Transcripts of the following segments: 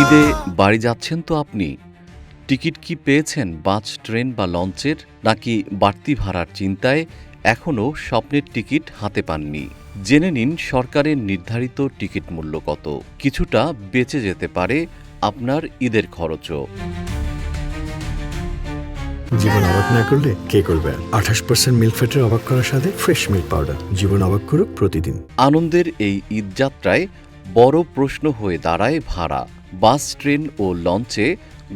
ঈদে বাড়ি যাচ্ছেন তো আপনি? টিকিট কি পেয়েছেন বাস, ট্রেন বা লঞ্চের? নাকি বাড়তি ভাড়ার চিন্তায় এখনও স্বপ্নের টিকিট হাতে পাননি? জেনে নিন সরকারের নির্ধারিত টিকিট মূল্য কত। কিছুটা বেঁচে যেতে পারে আপনার ঈদের খরচও। জীবন অবাক না করলে কে করবে? 28% মিল্ক ফ্যাটের অবাক করার সাথে ফ্রেশ মিল্ক পাউডার। জীবন অবাক করুক প্রতিদিন। আনন্দের এই ঈদযাত্রায় বড় প্রশ্ন হয়ে দাঁড়ায় ভাড়া। বাস, ট্রেন ও লঞ্চে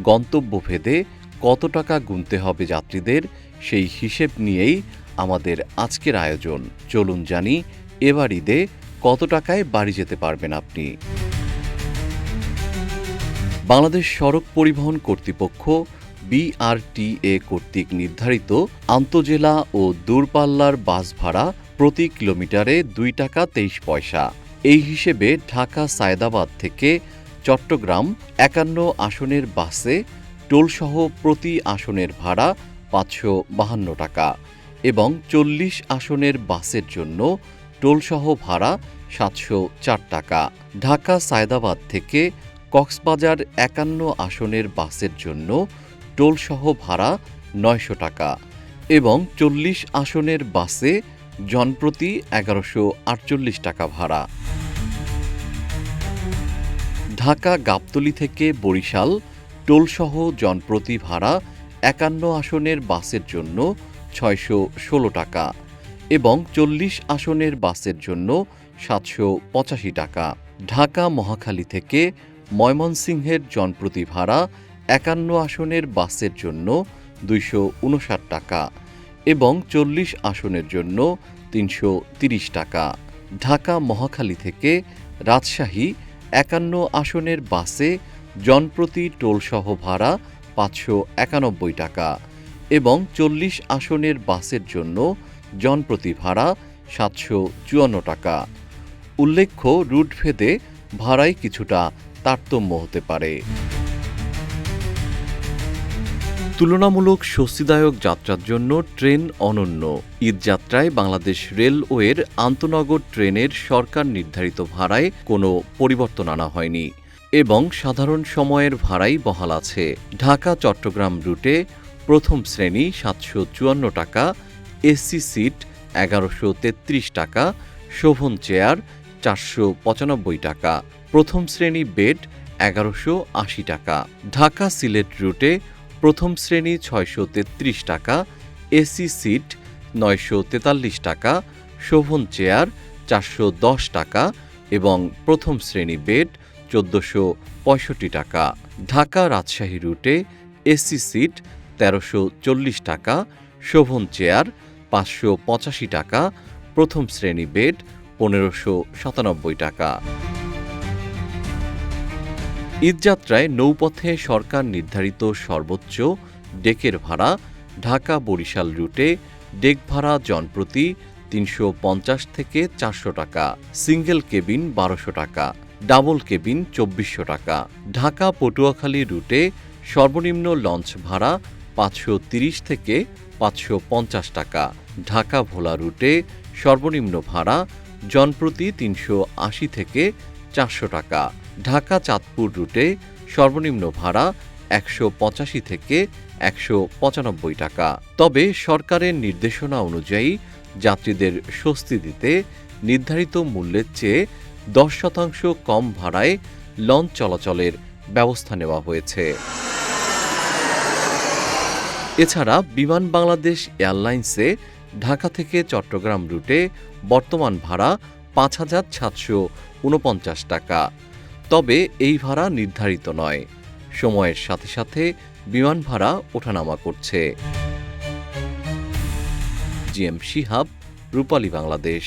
গন্তব্যভেদে কত টাকা গুনতে হবে যাত্রীদের, সেই হিসেব নিয়েই আমাদের আজকের আয়োজন। চলুন জানি এবার ঈদে কত টাকায় বাড়ি যেতে পারবেন আপনি। বাংলাদেশ সড়ক পরিবহন কর্তৃপক্ষ BRTA কর্তৃক নির্ধারিত আন্তজেলা ও দূরপাল্লার বাস ভাড়া প্রতি কিলোমিটারে 2 টাকা 23 পয়সা। এই হিসেবে ঢাকা সায়েদাবাদ থেকে চট্টগ্রাম 51 আসনের বাসে টোলসহ প্রতি আসনের ভাড়া 552 টাকা এবং 40 আসনের বাসের জন্য টোলসহ ভাড়া 704 টাকা। ঢাকা সায়েদাবাদ থেকে কক্সবাজার 51 আসনের বাসের জন্য টোলসহ ভাড়া 900 টাকা এবং 40 আসনের বাসে জনপ্রতি 1148 টাকা ভাড়া। ঢাকা গাবতলী থেকে বরিশাল টোলসহ জনপ্রতি ভাড়া 51 আসনের বাসের জন্য 616 টাকা এবং 40 আসনের বাসের জন্য 785 টাকা। ঢাকা মহাখালী থেকে ময়মনসিংহের জনপ্রতি ভাড়া 51 আসনের বাসের জন্য 259 টাকা এবং 40 আসনের জন্য 330 টাকা। ঢাকা মহাখালী থেকে রাজশাহী 51 আসনের বাসে জনপ্রতি টোলসহ ভাড়া 591 টাকা এবং 40 আসনের বাসের জন্য জনপ্রতি ভাড়া 754 টাকা। উল্লেখ্য, রুটভেদে ভাড়ায় কিছুটা তারতম্য হতে পারে। তুলনামূলক স্বস্তিদায়ক যাত্রার জন্য ট্রেন অনন্য। ঈদযাত্রায় বাংলাদেশ রেলওয়ের আন্তনগর ট্রেনের সরকার নির্ধারিত ভাড়ায় কোনো পরিবর্তন আনা হয়নি এবং সাধারণ সময়ের ভাড়াই বহাল আছে। ঢাকা চট্টগ্রাম রুটে প্রথম শ্রেণী 754 টাকা, এসি সিট 1133 টাকা, শোভন চেয়ার 495 টাকা, প্রথম শ্রেণী বেড 1180 টাকা। ঢাকা সিলেট রুটে প্রথম শ্রেণী 633 টাকা, এসি সিট 943 টাকা, শোভন চেয়ার 410 টাকা এবং প্রথম শ্রেণী বেড 1465 টাকা। ঢাকা রাজশাহী রুটে এসি সিট 1340 টাকা, শোভন চেয়ার 585 টাকা, প্রথম শ্রেণী বেড 1597 টাকা। ঈদযাত্রায় নৌপথে সরকার নির্ধারিত সর্বোচ্চ ডেকের ভাড়া ঢাকা বরিশাল রুটে ডেক ভাড়া জনপ্রতি 350 থেকে 400 টাকা, সিঙ্গেল কেবিন 1200 টাকা, ডাবল কেবিন 2400 টাকা। ঢাকা পটুয়াখালী রুটে সর্বনিম্ন লঞ্চ ভাড়া 530 থেকে 550 টাকা। ঢাকা ভোলা রুটে সর্বনিম্ন ভাড়া জনপ্রতি 380 থেকে 400 টাকা। ঢাকা চাঁদপুর রুটে সর্বনিম্ন ভাড়া 185 থেকে 195 টাকা। তবে সরকারের নির্দেশনা অনুযায়ী যাত্রীদের স্বস্তি দিতে নির্ধারিত মূল্যের চেয়ে 10% কম ভাড়ায় লঞ্চ চলাচলের ব্যবস্থা নেওয়া হয়েছে। এছাড়া বিমান বাংলাদেশ এয়ারলাইন্সে ঢাকা থেকে চট্টগ্রাম রুটে বর্তমান ভাড়া 5,749 টাকা। তবে এই ভাড়া নির্ধারিত নয়, সময়ের সাথে সাথে বিমান ভাড়া ওঠানামা করছে। জিএম শিহাব, রূপালী বাংলাদেশ।